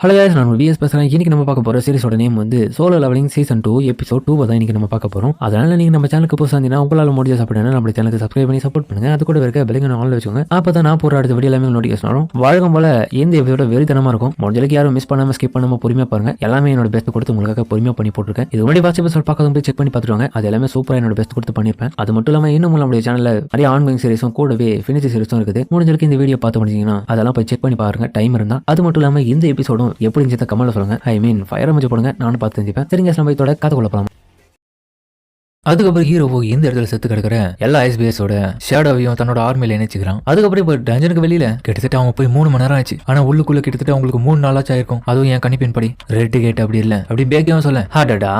Hello guys, நான் vs பேசுகிறேன். இன்றைக்கி நம்ம பார்க்க போகிற சீரிஸோட நேம் வந்து சோலோ லெவலிங் சீசன் 2 எபிசோட் 2 தான் இன்றைக்கி நம்ம பார்க்க போகிறோம். அதனால் நீங்கள் நம்ம சேனலுக்கு புதுசாக இருந்தீங்கன்னா உங்களால் முடிஞ்ச சாப்பிடுங்க நம்ம சேனலுக்கு சப்ஸ்கிரைப் பண்ணி சப்போர்ட் பண்ணுங்கள். அது கூட இருக்க பெல்லைக்கன் ஆன்ல வச்சுக்கோங்க. அப்போ தான் நான் போகிற அடுத்த வீடியோ எல்லாமே நோட்டிஃபிகேஷன் வரும். வழக்கம் போல் இந்த எபிசோட வெறித்தனமாக இருக்கும். முடிஞ்சளவுக்கு யாரும் மிஸ் பண்ணாமல் ஸ்கிப் பண்ணாமல் பொறுமையாக பாருங்கள். எல்லாமே என்னோட பெஸ்ட் கொடுத்து உங்களுக்காக பொறுமையாக பண்ணி போட்டிருக்கேன். இது முன்னாடி ஃபர்ஸ்ட் எபிசோட் பார்க்காத செக் பண்ணி பார்த்துருவாங்க. அது எல்லாமே சூப்பராக என்னோட பெஸ்ட் கொடுத்து பண்ணியிருப்பேன். அது மட்டும் இல்லாமல் இன்னும் நம்மளுடைய சேனலில் நிறைய ஆன்கோயிங் சீரிஸும் கூடவே ஃபினிஷ் சீரிஸும் இருக்குது. முடிஞ்சளவுக்கு இந்த வீடியோ பார்த்து முடிச்சிங்கன்னா அதெல்லாம் போய் செக் பண்ணி பாருங்க டைம் இருந்தால். அது மட்டும் இல்லாமல் இந்த எபிசோடும் எப்படி இருந்துச்சு கமெண்ட்ல சொல்லுங்க. ஐ மீன் ஃபயர் அமைச்சு போடுங்க, நானும் பார்த்து தெரிஞ்சுப்பேன். சரிங்க, நம்ம இதோட கதை கொள்ள போலாம். அதுக்கப்புறம் ஹீரோவோ இந்த இடத்துல செத்து கிடக்கிற எல்லா ஐஸ்பிஎஸோட ஷேடோவையும் தன்னோட ஆர்மியில இணைச்சிக்கிறான். அதுக்கப்புறம் இப்போ டஞ்சனுக்கு வெளியில கிட்டத்தட்ட அவங்க போய் 3 மணி நேரம் ஆச்சு. ஆனா உள்ளுக்குள்ள கிட்டத்தட்ட அவங்களுக்கு 3 நாளாச்சும் ஆயிருக்கும். அதுவும் என் கணிப்பின் படி ரெட் கேட் அப்படி இல்ல அப்படி பேக்கியும் சொல்ல ஹாடடா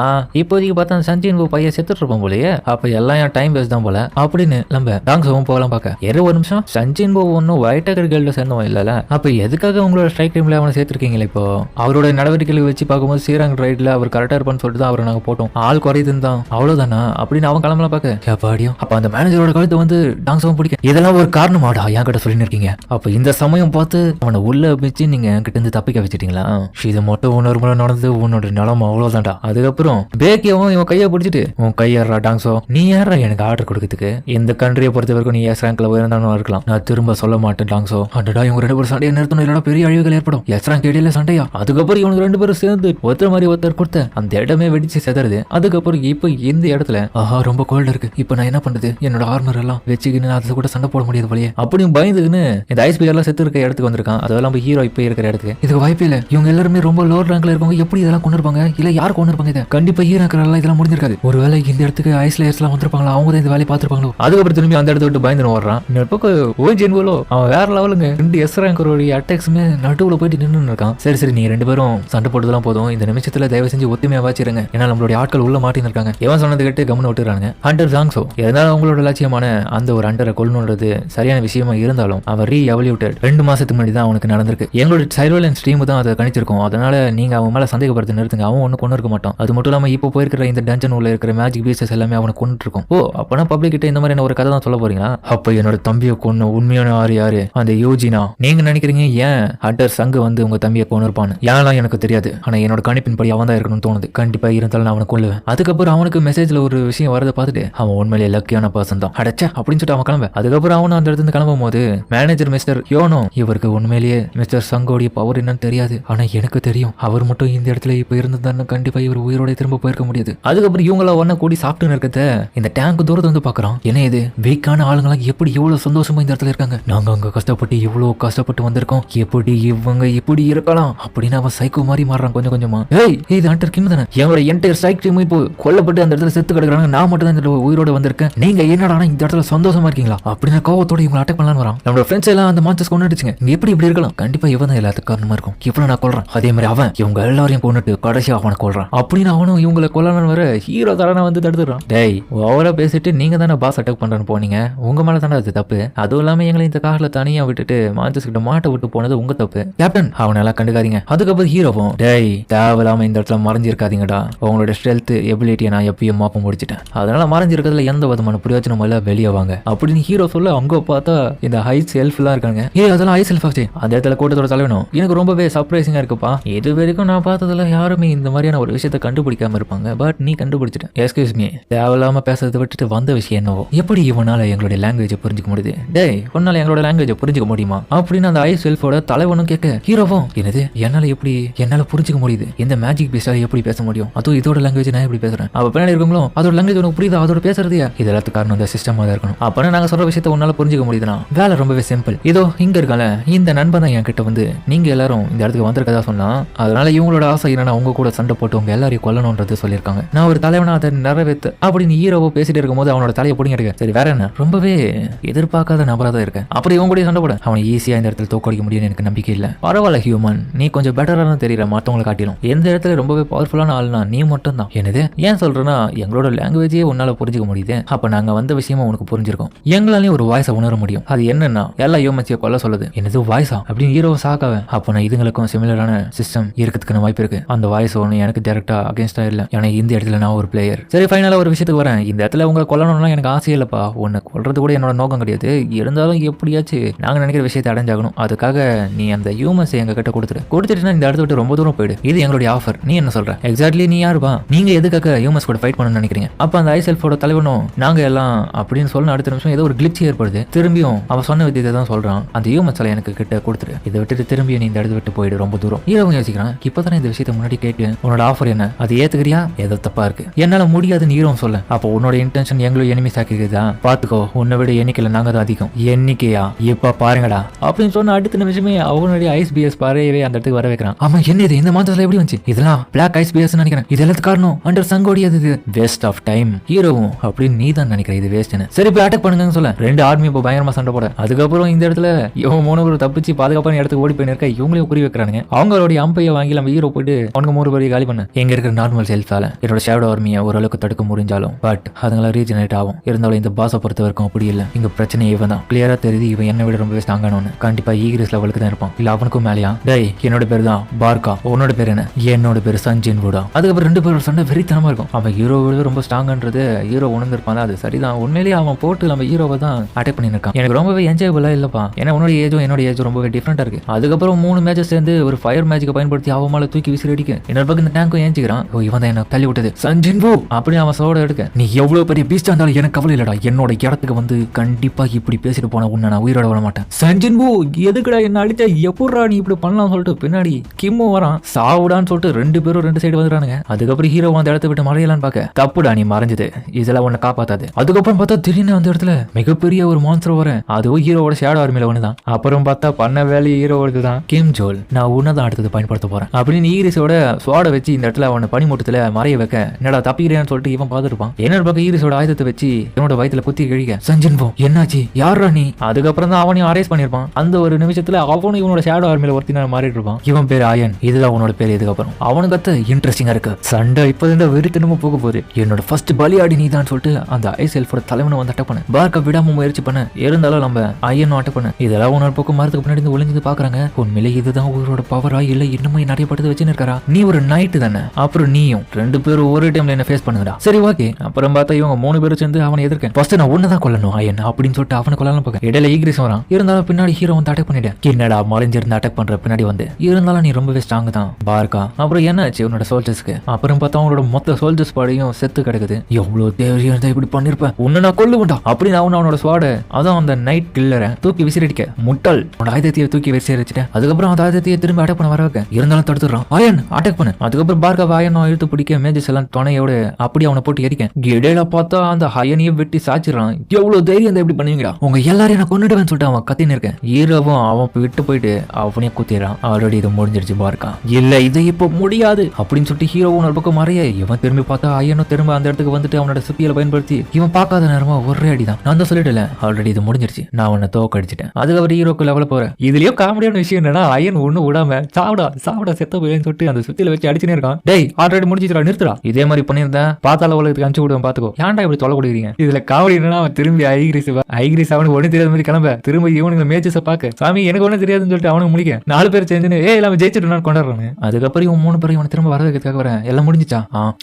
இப்போதைக்கு பார்த்தா சஞ்சின் பையன் செத்துட்டு இருப்பான் போலயே. அப்ப எல்லாம் என் டைம் வேஸ்ட் தான் போல அப்படின்னு நம்ம டாங்ஸவும் போகலாம் பார்க்க. ஒரு நிமிஷம் சஞ்சின் ஒன்னும் ஒயிட் டக்கர் கேல்ல சேர்ந்தவன் இல்லல. அப்ப எதுக்காக உங்களோட ஸ்ட்ரைக் டைம்ல அவனை சேர்த்திருக்கீங்களா? இப்போ அவரோட நடவடிக்கைகளை வச்சு பார்க்கும்போது ஸ்ரீரங் ரைட்ல அவர் கரெக்டா இருப்பான்னு சொல்லிட்டு தான் அவரை நாங்க போட்டோம். ஆள் குறையுதுன்னு தான், அவ்வளவுதானா அப்படின்னு அவன் கிளம்பலாம் பார்க்க. பாடியும் அப்ப அந்த மேனேஜரோட கழுத்தை வந்து டாங்ஸவும் பிடிக்க. இதெல்லாம் ஒரு காரணமாடா என் கிட்ட சொல்லி இருக்கீங்க. அப்ப இந்த சமயம் பார்த்து அவனை உள்ள வச்சு நீங்க கிட்ட இருந்து தப்பிக்க வச்சுட்டீங்களா? இது மட்டும் இன்னொரு முறை நடந்து உன்னோட நிலம் அவ்வளவுதான்டா. அதுக்கப்புறம் பேக்கியவும் இவன் கையை பிடிச்சிட்டு உன் கையாடுறா டாங்ஸோ, நீ யாரா எனக்கு ஆர்டர் கொடுக்கறதுக்கு? இந்த கண்ட்ரியை பொறுத்த வரைக்கும் நீ எஸ் ரேங்க்ல உயர்ந்தாலும் இருக்கலாம், நான் திரும்ப சொல்ல மாட்டேன் டாங்ஸோ. அடடா இவங்க 2 பேரும் சண்டையை நிறுத்தணும், இல்லைன்னா பெரிய அழிவுகள் ஏற்படும். எஸ் ரேங்க் இடையில சண்டையா? அதுக்கப்புறம் இவங்க 2 பேரும் சேர்ந்து ஒருத்தர் மாதிரி ஒருத்தர் கொடுத்த அந்த இடமே வெடிச்சு செதறது. அதுக்கப்புறம் இப்ப இந்த இடத்துல ரொம்ப கோல்டு இருக்கு. இப்ப நான் என்ன பண்றது? என்னோட ஆர்மர் எல்லாம் வச்சுக்கின்னு அதை கூட சண்டை போட முடியாது போலயே அப்படின்னு பயந்துக்குன்னு இந்த ஐஸ் எல்லாம் செத்து இருக்க இடத்துக்கு வந்திருக்கான். அதெல்லாம் ஹீரோ இப்ப இருக்கிற இடத்துக்கு. இதுக்கு வாய்ப்பே இல்ல. இவங்க எல்லாருமே ரொம்ப லோ ரேங்க்ல இருக்கவங்க எப்படி இதெல்லாம் கொண்டு இருப்பாங்க? இல்ல யார் கொண்டு இருப்பாங்க? இதை கண்டிப்பா ஹீரோ எல்லாம் இதெல்லாம் முடிஞ்சிருக்காது. ஒருவேளை இந்த இடத்துக்கு ஐஸ் லேயர்ஸ் எல்லாம் வந்திருப்பாங்களா? அவங்க தான் இந்த வேலையை பார்த்திருப்பாங்களோ. அதுக்கப்புறம் திரும்பி அந்த இடத்த விட்டு பயந்து வர்றான். இன்னொரு பக்கம் ஓஜென்வலோ அவன் வேற லெவலுங்க. 2 எஸ் ரேங்கரோட அட்டாக்ஸுமே நடுவுல போயிட்டு நின்று இருக்கான். சரி நீங்க 2 பேரும் சண்டை போட்டதெல்லாம் போதும். இந்த நிமிஷத்துல தயவு செஞ்சு ஒத்துமையா வாச்சிருங்க. ஏன்னா நம்மளுடைய ஆட்கள் உள்ள மாட்டின்னு இருக்காங்க. எவன் சொன்னது கேட்டு கம்முன்னு விட்டுறாங்க. ஹண்டர் ஜாங்ஸோ இருந்தாலும் அவங்களோட லட்சியமான அந்த ஒரு அண்டரை கொல்லணுன்றது சரியான விஷயமா இருந்தாலும் அவன் ரீஎவல்யூட்டட் 2 மாசத்துக்கு முன்னாடி தான் அவனுக்கு நடந்திருக்கு. எங்களோட சர்வேலன்ஸ் டீம் தான் அதை கணிச்சிருக்கோம். அதனால நீங்க அவன் மேல சந்தேகப்படுத்த நிறுத்துங்க. அவன் ஒன்னும் கொண்டு இருக்க மாட்டான். அது மட்டும் இல்லாம இப்போ போயிருக்கிற இந்த டஞ்சன் உள்ள இருக்கிற மேஜிக் பீசஸ் எல்லாமே அவனை கொண்டு இருக்கும். அப்பனா பப்ளிக் கிட்ட இந்த மாதிரி ஒரு கதை தான் சொல்ல போறீங்களா? அப்ப என்னோட தம்பியை கொண்டு உண்மையான யாரு அந்த யோஜினா நீங்க நினைக்கிறீங்க? ஏன் ஹண்டர் சங்கு வந்து உங்க தம்பியை கொண்டு இருப்பான்னு யாரெல்லாம் எனக்கு தெரியாது. ஆனா என்னோட கணிப்பின் படி அவன் தான் இருக்கணும்னு தோணுது. கண்டிப்பா இருந்தாலும் நான் அவனை கொல்லுவேன். அதுக்கப்புறம் அவனுக்கு மெசேஜ்ல ஒரு விஷயம் வரதை பார்த்துட்டு அவன் உண்மையிலே லக்கியான பர்சன் தான் அடைச்சா அப்படின்னு சொல்லிட்டு அவன் கிளம்ப. அதுக்கப்புறம் அவனும் அந்த இடத்துல கிளம்பும் போது மேனேஜர் மிஸ்டர் யோனோ இவருக்கு உண்மையிலேயே மிஸ்டர் சங்கோடைய பவர் என்னன்னு தெரியாது. ஆனா எனக்கு தெரியும். அவர் மட்டும் இந்த இடத்துல இப்ப இருந்ததுன்னு கண்டிப்பா இவர் உயிரோட திரும்ப போயிருக்க முடியாது. அதுக்கப்புறம் இவங்கள ஒன்ன கூடி சாப்பிட்டு இருக்கிறத இந்த டேங்க் தூரத்தை வந்து பாக்குறான். என்ன இது வீக்கான ஆளுங்களாம் எப்படி இவ்வளவு சந்தோஷமா இந்த இடத்துல இருக்காங்க? நாங்க அங்க கஷ்டப்பட்டு இவ்வளவு கஷ்டப்பட்டு வந்திருக்கோம். எப்படி இவங்க இப்படி இருக்கலாம் அப்படின்னு அவன் சைக்கோ மாதிரி மாறுறான் கொஞ்சம் கொஞ்சமா. இது ஹண்டர் கிம் தானே? என்னோட என்டையர் ஸ்ட்ரைக் டீம் இப்போ கொல்லப்பட்டு அந்த இடத்துல செத்து கிடக்குறாங்க. நான் மட்டும் தான் இந்த உயிரோட வந்திருக்கேன். நீங்க என்னடா இந்த இடத்துல சந்தோஷமா இருக்கீங்களா அப்படின்னு கோவத்தோட இவங்க அட்டாக் பண்ணலான்னு வரான். நம்மளோட ஃப்ரெண்ட்ஸ் எல்லாம் அந்த மான்ஸ்டர்ஸ் கொண்டுடுச்சுங்க. இங்க எப்படி இப்படி இருக்கலாம்? கண்டிப்பா இவன் தான் எல்லாத்துக்கும் காரணமா இருக்கும். இவ்வளவு நான் கொல்றேன். அதே மாதிரி அவன் இவங்க எல்லாரையும் கொண்டுட்டு கடைசியா அவனை கொல்றான் அப்படின்னு அவனும் இவங்களை கொல்லணும்னு வர ஹீரோ தானே வந்து தடுத்துறான். டேய் ஓவரா பேசிட்டு நீங்க தானே பாஸ் அட்டாக் பண்றேன்னு போனீங்க. உங்க மேல தானே அது தப்பு. அதுவும் இல்லாம எங்களை இந்த கார்ல தனியா விட்டுட்டு மான்ஸ்டர்ஸ் கிட்ட மாட்ட விட்டு போனது உங்க தப்பு கேப்டன். அவனெல்லாம் கண்டுக்காதீங்க. அதுக்கப்புறம் ஹீரோவும் டேய் தேவையில்லாம இந்த இடத்துல மறைஞ்சிருக்காதீங்கடா. உங்களோட ஸ்ட்ரெல்த் எபிலிட்டியை நான் எப்பயும் மாப்ப முடிச்சிட்டேன். அதனால மறைஞ்சிருக்கிறதுல எந்த விதமான பிரயோஜனம் இல்ல, வெளியே வாங்க அப்படின்னு ஹீரோ சொல்ல அங்க பார்த்தா இந்த ஹை செல்ஃப் எல்லாம் இருக்காங்க. அதெல்லாம் ஹை செல்ஃப் ஆச்சு. அந்த இடத்துல கூட்டத்தோட தலைவனும் எனக்கு ரொம்பவே சர்ப்ரைசிங்கா இருக்குப்பா. இது வரைக்கும் நான் பார்த்ததுல யாருமே இந்த மாதிரியான ஒரு விஷயத்த கண்டுபிடிக்காம இருப்பாங்க. பட் நீ கண்டுபிடிச்சிட்டேன். எக்ஸ்கியூஸ் மீ தேவையில்லாம பேசுறதை விட்டுட்டு வந்த விஷயம் என்னவோ எப்படி இவனால எங்களுடைய லாங்குவேஜை புரிஞ்சுக்க முடியுது? டேய் உன்னால எங்களோட லாங்குவேஜை புரிஞ்சுக்க முடியுமா அப்படின்னு அந்த ஹை செல்ஃபோட தலைவனும் கேட்க ஹீரோவும் என்னது என்னால புரிஞ்சுக்க முடியுது. இந்த மேஜிக் பீஸால எப்படி பேச முடியும்? அதுவும் இதோட லாங்குவேஜ் நான் எப்படி பேசுறேன்? அப்ப பின்னாடி இருக்கவங்களும் அதோட லாங்குவேஜ் உனக்கு புரியுதா? அதோட பேசுறதே இது எல்லாத்துக்கும் காரணம் இந்த சிஸ்டமா தான் இருக்கணும். அப்பனா நாங்க சொல்ற விஷயத்த உன்னால புரிஞ்சுக்க முடியுதுனா வேலை ரொம்பவே சிம்பிள். இதோ இங்க இருக்கால இந்த நண்பன் தான் என் கிட்ட வந்து நீங்க எல்லாரும் இந்த இடத்துக்கு வந்திருக்கதா சொன்னா அதனால இவங்களோட ஆசை என்னன்னா உங்க கூட சண்டை போட்டு உங்க எல்லாரையும் கொல்லணும்ன்றது சொல்லியிருக்காங்க. நான் ஒரு தலைவனா அதை நிறைவேற்று அப்படின்னு ஹீரோவோ பேசிட்டு இருக்கும்போது அவனோட தலையை பிடிங்க எடுக்க. சரி வேற என்ன? ரொம்பவே எதிர்பார்க்காத நபரா தான் இருக்கேன். அப்படி இவங்க கூட சண்டை போட அவனை ஈஸியா இந்த இடத்துல தோக்கடிக்க முடியும்னு எனக்கு நம்பிக்கை இல்ல. பரவாயில்ல ஹியூமன், நீ கொஞ்சம் பெட்டரா தெரியற மத்தவங்களை காட்டிலும் எந்த இடத்துல ரொம்பவே பவர்ஃபுல்லான ஆள்னா நீ மட்டும் தான். என்னது ஏன் சொல்றேன்னா எங்களோட லாங்குவேஜே உன்னால புரிஞ்சுக்க முடியுது. அப்ப நாங்க வந்த விஷயமா உனக்கு புரிஞ்சிருக்கும். எங்களாலேயும் ஒரு வாய்ஸை உணர முடியும். அது என்னன்னா எல்லா யோமச்சியை கொல்ல சொல்லுது. என்னது வாய்ஸா அப்படின்னு ஹீரோ சாக்காவேன். அப்ப நான் இதுங்களுக்கும் சிமிலரான சிஸ்டம் இருக்கிறதுக்கான வாய்ப்பு இருக்கு. அந்த வாய்ஸ் ஒன்று எனக்கு டேரக்டா அகேன்ஸ்டா இல்ல. எனக்கு இந்த இடத்துல நான் ஒரு பிளேயர். சரி ஃபைனலா ஒரு விஷயத்துக்கு வரேன். இந்த இடத்துல உங்களை கொல்லணும்னா எனக்கு ஆசையே இல்லப்பா. உன்னை கொல்றது கூட என்னோட நோக்கம் கிடையாது. இருந்தாலும் எப்படியாச்சும் நாங்க நினைக்கிற விஷயத்தை அடைஞ்சாகணும். அதுக்காக நீ அந்த ஹியூமன்ஸ் எங்க கிட்ட கொடுத்துட்டுனா இந்த இடத்த விட்டு ரொம்ப தூரம் போயிடு. இது எங்களுடைய ஆஃபர். நீ என்ன சொல்ற? எக்ஸாக்ட்லி நீ யாருப்பா? நீங்க எதுக்காக ஹியூமன்ஸ் கூட ஃபைட் பண்ணணும்னு நினைக்கிறீங்க? அப்ப அந்த ஐசெல்ஃபோட தலைவனும் நாங்க எல்லாம் அப்படின்னு சொல்ல அடுத்த நிமிஷம் ஏதோ ஒரு கிளிச் ஏற்படுது. திரும்பியும் அவன் சொன்ன வித்தியத்தை தான் சொல்றான். அந்த ஹியூமன்ஸ் எனக்கு கிட்ட கொடுத்துரு. இதை விட்டுட்டு திரும்பி நீ இந்த இடத்த விட்டு போயிடு ரொம்ப தூரம். ஹீரோவும் யோசிக்கிறான். இப்பதானே இந்த விஷயத்தை முன்னாடி கேட்டு உன்னோட ஆஃபர் என்ன? அது ஏத்துக்கிறியா? ஏதோ தப்பா இருக்கு. என்னால முடியாதுன்னு ஹீரோவும் சொல்ல. அப்போ உன்னோட இன்டென்ஷன் எங்களும் எனிமி சாக்கிக்குதா? பாத்துக்கோ, உன்னை விட எண்ணிக்கையில நாங்க தான் அதிகம். எண்ணிக்கையா? இப்ப பாருங்கடா அப்படின்னு சொன்ன அடுத்த நிமிஷமே அவனுடைய ஐஸ் பிஎஸ் பாறையவே அந்த இடத்துக்கு வர வைக்கிறான். ஆமா என்ன இது? இந்த மாதத்துல எப்படி வந்துச்சு? இதெல்லாம் பிளாக் ஐஸ் பிஎஸ் நினைக்கிறேன். இது எல்லாத்துக்கு காரணம் அண்டர் சங்கோடியாது. இது வேஸ்ட் ஆஃப் டைம். ஹீரோவும் அப்படின்னு நீ தான் நினைக்கிற இது வேஸ்ட்னு. சரி போய் அட்டாக் பண்ணுங்கன்னு சொல்ல ரெண்டு ஆர்மி இப்போ பயங்கரமா சண்டை போட. அதுக்கப்புறம் இந்த இடத்துல இவங்க 3 பேர் தப்பிச்சு பாதுகாப்பான இடத்துக்கு ஓடி போய் இருக்க. இவங்களையும் குறி வைக்கிறானுங்க. அவங்களுடைய அம்பையை வாங்கி நம்ம ஹீரோ போயிட்டு அவனுக்கு 3 பேர் காலி பண்ண. எங்க இருக்கிற நார்மல் செல்ஃபால என்னோட ஷேடோ ஆர்மியை ஓரளவுக்கு தடுக்க முடிஞ்சாலும் பட் அதுங்களா ரீஜெனரேட் ஆகும். இருந்தாலும் இந்த பாஸை பொறுத்த வரைக்கும் அப்படி இல்லை. இங்க பிரச்சனை இவன் தான். கிளியரா தெரியுது இவன் என்னை விட ரொம்பவே ஸ்ட்ராங்கானு. கண்டிப்பா ஈகிரிஸ் லெவலுக்கு தான் இருப்பான். இல்ல அவனுக்கும் மேலேயா? டேய் என்னோட பேர் தான் பார்கா. உன்னோட பேர் என்ன? என்னோட பேர் சஞ்சின் வுடா. அதுக்கப்புறம் 2 பேரோட சண்டை வெறித்தனமா இருக்கும். அவன் ஹீரோவோட ரொம்ப ஸ்ட்ராங்ன்றது ஹீரோ உணர்ந்திருப்பான். அது சரிதான். உண்மையிலேயே அவன் போட்டு நம்ம ஹீரோவை தான் அட்டாக் பண்ணிருக்கான். எனக்கு ரொம்பவே என்ஜாயபிளா இல்லப்பா. ஏன்னா உன்னோட ஏஜும் என்னோட ஏஜும் ரொம்பவே டிஃப்ரெண்டா இருக்கு. அதுக்கப்புறம் 3 மேட்சஸ் சேர்ந்து ஒரு ஃபயர் மேஜிக்கை பயன்படுத்தி அவன் மேல தூக்கி விசிறி அடிக்க. என்னோட பக்கம் இந்த டேங்கும் ஏஞ்சிக்கிறான். ஓ இவன் தான் என்ன தள்ளி விட்டது. சஞ்சின் வு அப்படி அவன் சோட எடுக்க. நீ எவ்வளவு பெரிய பீஸ்டா இருந்தாலும் எனக்கு கவலை இல்லடா. என்னோட இடத்துக்கு வந்து கண்டிப்பா இப்படி பேசிட்டு போன உன்னை நான் உயிரோட விட மாட்டேன். சஞ்சின் வு எதுக்குடா என்ன அடிச்சா? எப்படா நீ இப்படி பண்ணலாம் சொல்லிட்டு பின்னாடி கிம்மு வரான். சாவுடான்னு சொல்லிட்டு 2 பேரும் 2 சைடு வந்துறானுங்க. அதுக்கப்புறம் ஹீரோ அந்த இடத்த விட்டு மறையலான்னு பார்க்க. தப்புடா நீ மறைஞ்சது. இதெல்லாம் உன்னை காப்பாத்தாது. அதுக்கப்புறம் பார்த்தா திடீர்னு அந்த இடத்துல மிகப்பெரிய ஒரு மான்ஸ்டர் வர. அதுவும் ஹீரோவோட ஷேடோ ஆர்மியில ஒண்ணுதான். அப்புறம் பார்த்தா பண்ண வேலையை ஹீரோவோட தான். கிம் ஜோல் நான் உன்னதான் அடுத்தது பயன்படுத்த போறேன் அப்படின்னு ஈரிஸோட ஸ்வாட வச்சு இந்த இடத்துல அவனை பனிமூட்டத்துல மறைய வைக்க. என்னடா தப்பிக்கிறேன்னு சொல்லிட்டு இவன் பார்த்துருப்பான். என்னோட பக்கம் ஈரிஸோட ஆயுதத்தை வச்சு இவனோட வயித்துல குத்தி கழிக்க. சஞ்சன் போ என்னாச்சு? யாரா நீ? அதுக்கப்புறம் தான் அவனையும் அரேஸ் பண்ணிருப்பான். அந்த ஒரு நிமிஷத்துல அவனும் இவனோட ஷேடோ ஆர்மியில ஒருத்தின மாறிட்டு இருப்பான். இவன் பேர் ஆயன். இதுதான் உன்னோட பேர். இதுக்கப்புறம் அவனுக்கு அத்த இன்ட்ரெஸ்டிங்கா இருக்கு. சண்டை இப்ப வெறித்தனமா போக போகுது. என்னோட ஃபர்ஸ்ட் பலியாடி நீ தான் சொல்லிட்டு அந்த ஐசெல்ஃபோட தலைவனை வந்து அட்டாக் பண்ண. பார்க்க விடாம முயற்சி பண்ண. இருந்தாலும் நம்ம ஐயனும் அட்டாக் பண்ண. இதெல்லாம் உன்னோட பக்கம் மரத்துக்கு பின்னாடி ஒளிஞ்சு பாக்குறாங்க. உண்மையிலே இதுதான் உங்களோட பவரா இல்ல இன்னுமே நிறைய படுத்து வச்சுன்னு இருக்காரா? நீ ஒரு நைட்டு தானே. அப்புறம் நீயும் 2 பேரும் ஒரே டைம்ல என்ன ஃபேஸ் பண்ணுங்கடா. சரி ஓகே. அப்புறம் பார்த்தா இவங்க 3 பேரும் சேர்ந்து அவனை எதிர்க்க. ஃபர்ஸ்ட் நான் ஒன்னதான் கொல்லணும் ஐயன் அப்படின்னு சொல்லிட்டு அவனை கொல்லலாம் பார்க்க. இடையில ஈகிரிஸ் வரான். இருந்தாலும் பின்னாடி ஹீரோ வந்து அட்டாக் பண்ணிட்டேன். என்னடா மறைஞ்சிருந்து அட்டாக் பண்ற பின்னாடி வந்து. இருந்தாலும் நீ ரொம்பவே ஸ்ட்ராங் தான் பார்க்கா. அப்புறம் என்ன ஆச்சு உன்னோட சோல்ஜர்ஸ்க்கு? அப்புறம் பார்த்தா அவனோட மொத்த சோல்ஜர்ஸ் பாடையும் செத்து கிடக்குது. எவ்வளவு தேவையா இருந்தா இப்படி பண்ணிருப்பேன். உன்னை நான் கொல்லுவேன்டா அப்படின்னு அவனோட ஸ்வாட அதான் அந்த நைட் கில்லரை தூக்கி விசிறடிக்க. முட்டாள் உன்னோட ஆயுதத்தையை தூக்கி விசிறடிச்சிட்டேன். அதுக்கப்புறம் அந்த ஆயுதத்தையை திரும்ப அட்டாக் பண்ண வர வைக்க. இருந்தாலும் தடுத்துறான். ஆயன் அட்டாக் பண்ணு. அதுக்கப்புறம் பார்க்க ஆயனும் இழுத்து பிடிக்க மேஜஸ் எல்லாம் துணையோட அப்படி அவனை போட்டு எரிக்க. இடையில பார்த்தா அந்த ஹயனையும் வெட்டி சாச்சிடறான். எவ்வளவு தைரியம் எப்படி பண்ணுவீங்களா? உங்க எல்லாரையும் நான் கொண்டுடுவேன்னு சொல்லிட்டு அவன் கத்தின்னு இருக்கேன். ஹீரோவும் அவன் விட்டு போயிட்டு அவனையும் குத்திடுறான். ஆல்ரெடி இது முடிஞ்சிருச்சு பார்க்கான். இல்ல இது இப்போ முடியாது அப்படின்னு சொல்லிட்டு ஹீரோவும் ஒரு பக்கம் மறைய. இவன் திரும்பி பார்த்தா ஐயனும் திரும்ப அந்த இடத்துக்கு வந்துட்டு அவனோட சிப்பியில பயன்படுத்தி இவன் பார்க்காத நேரமா ஒரே அடிதான். நான் தான் சொல்லிட்டல ஆல்ரெடி இது முடிஞ்சிருச்சு. நான் உன்னை தோக்கடிச்சிட்டேன். அதுக்கப்புறம் ஹீரோக்கு லெவல போறேன். இதுலயும் காமெடியான விஷயம் என்னன்னா ஐயன் ஒண்ணு விடாம சாப்பிட செத்த போயின்னு சொல்லிட்டு அந்த சுத்தியில வச்சு அடிச்சுனே இருக்கான். டேய் ஆல்ரெடி முடிஞ்சிச்சுடா நிறுத்துடா. இதே மாதிரி பண்ணியிருந்தேன் பாத்தாள உலகத்துக்கு அனுப்பிச்சு விடுவேன் பாத்துக்கோ. ஏன்டா இப்படி தொலை கொடுக்குறீங்க? இதுல காமெடி என்னன்னா அவன் திரும்பி ஐகிரிஸ் அவனுக்கு ஒண்ணு தெரியாத மாதிரி கிளம்ப. திரும்ப இவனுக்கு மேட்சஸை பார்க்க. சாமி எனக்கு ஒண்ணு தெரியாதுன்னு சொல்லிட்டு அவனுக்கு முடிக்க 4 பேர் சேர்ந்து எல்லாம் ஜெயிச்சுட்டு நான் கொண்டாடுறாங்க. அதுக்கப்புறம் இவன் 3 பேரும் இவனை திரும்ப வரதுக்காக வரேன். எல்லாம் முடிஞ்சிச்சா?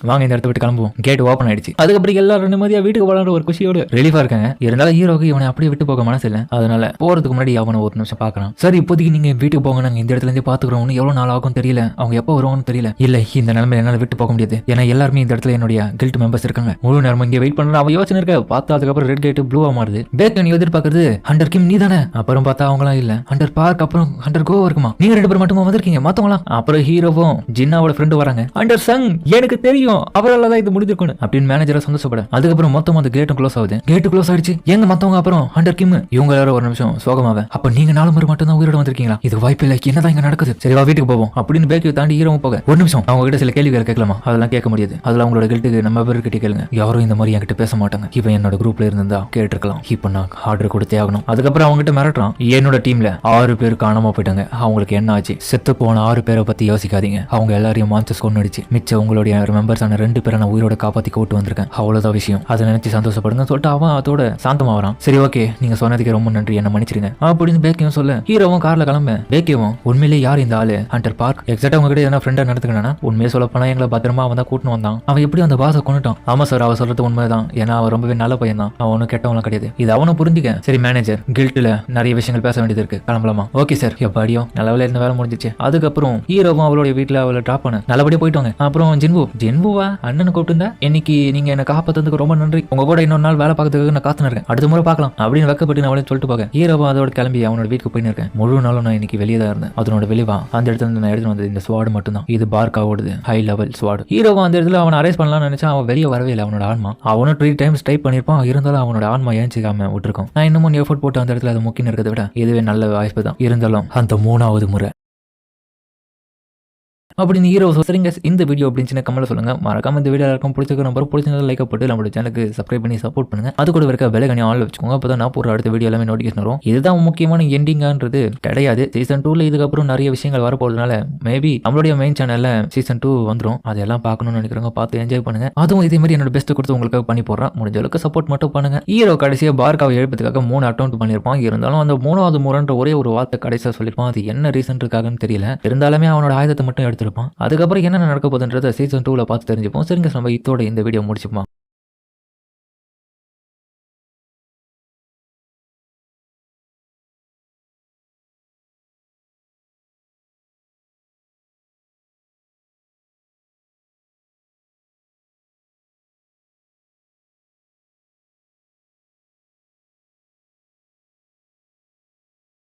வாங்க இந்த இடத்த விட்டு கிளம்புவோம். கேட் ஓப்பன் ஆயிடுச்சு. அதுக்கப்புறம் எல்லாரும் நிம்மதியா வீட்டுக்கு போலான்ற ஒரு குஷியோட ரிலீஃபா இருக்காங்க. இருந்தாலும் ஹீரோக்கு இவனை அப்படியே விட்டு போக மனசு இல்ல. அதனால போறதுக்கு முன்னாடி அவனை ஒரு நிமிஷம் பாக்கலாம். சரி இப்போதைக்கு நீங்க வீட்டுக்கு போங்க. நாங்க இந்த இடத்துல இருந்து பாத்துக்கிறோம். எவ்வளவு நாள் ஆகும் தெரியல. அவங்க எப்ப வருவாங்கன்னு தெரியல. இல்ல இந்த நிலைமை என்னால விட்டு போக முடியாது. ஏன்னா எல்லாருமே இந்த இடத்துல என்னுடைய கில்ட் மெம்பர்ஸ் இருக்காங்க. முழு நேரம் இங்க வெயிட் பண்ணலாம். அவன் யோசனை இருக்க. பார்த்தா அதுக்கப்புறம் ரெட் கேட் ப்ளூவா மாறுது. பேக் நீ எதிர்பார்க்கறது ஹண்டர் கிம் நீ தானே. அப்புறம் பார்த்தா அவங்களாம் இல்ல. ஹண்டர் பார்க் அப்புறம் ஹண்டர் கோ இருக்குமா? நீங்க 2 பேர் மட்டுமா வந்திருக்கீங்க? மத்தவங்களாம் அப்புறம் ஹீரோவும் ஜின்னாவோட ஃப்ரெண்டு வராங்க. ஹண்டர் சங் எனக்கு தெரியும் அவரால் தான் இது முடிஞ்சிருக்கணும் அப்படின்னு மேனேஜரை சந்தோஷப்பட. அதுக்கப்புறம் மொத்தம் அந்த கேட்டும் க்ளோஸ் ஆகுது. கேட்டு க்ளோஸ் ஆயிடுச்சு. எங்க மத்தவங்க அப்புறம் ஹண்டர் கிம் இவங்க எல்லாரும் ஒரு நிமிஷம் சோகமாவே. அப்ப நீங்க 4 பேர் மட்டும் தான் உயிரோட வந்திருக்கீங்களா? இது வாய்ப்பு இல்ல. என்னதான் இங்க நடக்குது? சரி வா வீட்டுக்கு போவோம் அப்படின்னு பேக்கை தாண்டி ஹீரோவும் போக. ஒரு நிமிஷம் அவங்க கிட்ட சில கேள்விகள் கேட்கலாமா? அதெல்லாம் கேட்க முடியாது. அதுல அவங்களோட கில்ட்டுக்கு நம்ம பேர் கிட்ட கேளுங்க. யாரும் இந்த மாதிரி என்கிட்ட பேச மாட்டாங்க. இவன் என்னோட குரூப்ல இருந்தா கேட்டிருக்கலாம். இப்ப நான் ஆர்டர் கொடுத்தே ஆகணும். அதுக்கப்புறம் அவங்க கிட்ட மிரட்டுறான். என்னோட டீம்ல 6 பேர் காணாம போயிட்டாங்க. அவங்களுக்கு என்ன ஆச்சு? செத்து போன 6 பேரை பத்தி யோசிக்காதீங்க. அவங்க எல்லாரையும் மான்ஸ்டர்ஸ் கொன்னுடுச்சு. மிச்ச உங்களுடைய மெம்பர்ஸான 2 பேரை நான் உயிரோட காப்பாற்ற காப்பாத்தி கூட்டு வந்திருக்கேன், அவ்வளவுதான் விஷயம், அதை நினைச்சு சந்தோஷப்படுங்க சொல்லிட்டு அவன் அதோட சாந்தமாகறான். சரி ஓகே, நீங்க சொன்னதுக்கு ரொம்ப நன்றி, என்ன மன்னிச்சிருங்க அப்படின்னு பேக்கியும் சொல்ல ஹீரோவும் கார்ல கிளம்ப. பேக்கியும் உண்மையிலே யார் இந்த ஆளு ஹண்டர் பார்க், எக்ஸாக்டா உங்ககிட்ட என்ன ஃப்ரெண்டா நடத்துக்கணும்னா உண்மையை சொல்ல போனா எங்களை பத்திரமா அவன் தான் கூட்டின்னு வந்தான், அவன் எப்படி அந்த பாசை கொண்டுட்டான். ஆமா சார், அவ சொல்றது உண்மைதான், ஏன்னா அவன் ரொம்பவே நல்ல பையன் தான், அவன் ஒன்னும் கெட்டவங்களும் கிடையாது, இது அவனும் புரிஞ்சுக்க. சரி மேனேஜர், கில்ட்ல நிறைய விஷயங்கள் பேச வேண்டியது இருக்கு, கிளம்பலாமா? Okay sir. எப்படியோ நல்ல இருந்த வேலை முடிஞ்சிச்சு. அதுக்கப்புறம் ஹீரோவும் அவளுடைய வீட்டுல அவளை ட்ராப் பண்ண நல்லபடியா போயிட்டாங்க. அப்புறம் ஜென்வுவா அண்ணன் கூப்பிட்டு இன்னைக்கு நீங்க என்ன காப்பாத்ததுக்கு ரொம்ப நன்றி, உங்க கூட இன்னொரு நாள் வேலை பார்க்கறதுக்கு நான் காத்துன்னு இருக்கேன், அடுத்த முறை பார்க்கலாம் அப்படின்னு வெக்கப்பட்டு நான் அவளை சொல்லிட்டு போக ஹீரோவா அதோட கிளம்பி அவனோட வீட்டுக்கு போயின்னு இருக்கேன். முழு நாளும் நான் இன்னைக்கு வெளியே தான் இருந்தேன். அதனோட விளைவா அந்த இடத்துல நான் எடுத்து வந்தது இந்த ஸ்வாட் மட்டும் தான். இது பார்க்காவோடது ஹை லெவல் ஸ்வாட். ஹீரோவா அந்த இடத்துல அவனை அரெஸ்ட் பண்ணலாம்னு நினைச்சா அவன் வெளியே வரவே இல்லை. அவனோட ஆன்மா அவனும் 3 டைம்ஸ் ட்ரை பண்ணிருப்பான், இருந்தாலும் அவனோட ஆன்மா ஏஞ்சிக்காம விட்டுருக்கும். நான் இன்னமும் எஃபோர்ட் போட்டு அந்த இடத்துல அது முக்கியம் இருக்கிறத விட இதுவே நல்ல வாய்ப்பு தான். இருந்தாலும் அந்த 3வது முறை அப்படின்னு ஹீரோ சரிங்க. இந்த வீடியோ அப்படின்னு கமெண்ட்ல சொல்லுங்க. மறக்காம இந்த வீடியோ எல்லாருக்கும் பிடிச்சிருக்க நம்பர் பிடிச்சிருந்தா லைக் போட்டு நம்மளோட சேனலுக்கு சப்ஸ்கிரைப் பண்ணி சப்போர்ட் பண்ணுங்க. அது கூட இருக்க பெல் ஆல் வச்சுக்கோங்க, அப்பதான் நான் போற அடுத்த வீடியோ எல்லாமே நோட்டிஃபிகேஷன் வரும். இதுதான் முக்கியமான எண்டிங்கான்றது கிடையாது. சீசன் 2ல இதுக்கப்புறம் நிறைய விஷயங்கள் வரப்போறதுனால மேபி நம்மளுடைய மெயின் சேனல்ல சீசன் 2 வந்துடும். அதெல்லாம் பார்க்கணும்னு நினைக்கிறவங்க பார்த்து என்ஜாய் பண்ணுங்க. அதுவும் இதே மாதிரி என்னோட பெஸ்ட் கொடுத்து உங்களுக்கு பண்ணி போடுறேன். முடிஞ்ச அளவுக்கு சப்போர்ட் மட்டும் பண்ணுங்க. ஹீரோ கடைசியா பார்க்காவை எழுப்பதுக்காக 3 அட்டெம்ப்ட் பண்ணிருப்பான். இருந்தாலும் அந்த 3வது முறைன்ற ஒரே ஒரு வார்த்தை கடைசியா சொல்லிருப்பான். அது என்ன ரீசன் இருக்காங்கன்னு தெரியல. இருந்தாலுமே அவனோட ஆயுதத்தை மட்டும் எடுத்திருப்பான். அதுக்கப்புறம் என்ன நடக்க போகுதுன்றத சீசன் 2ல பார்த்து தெரிஞ்சுப்போம். சரிங்க, நம்ம இதோட இந்த வீடியோ முடிச்சுப்போம்.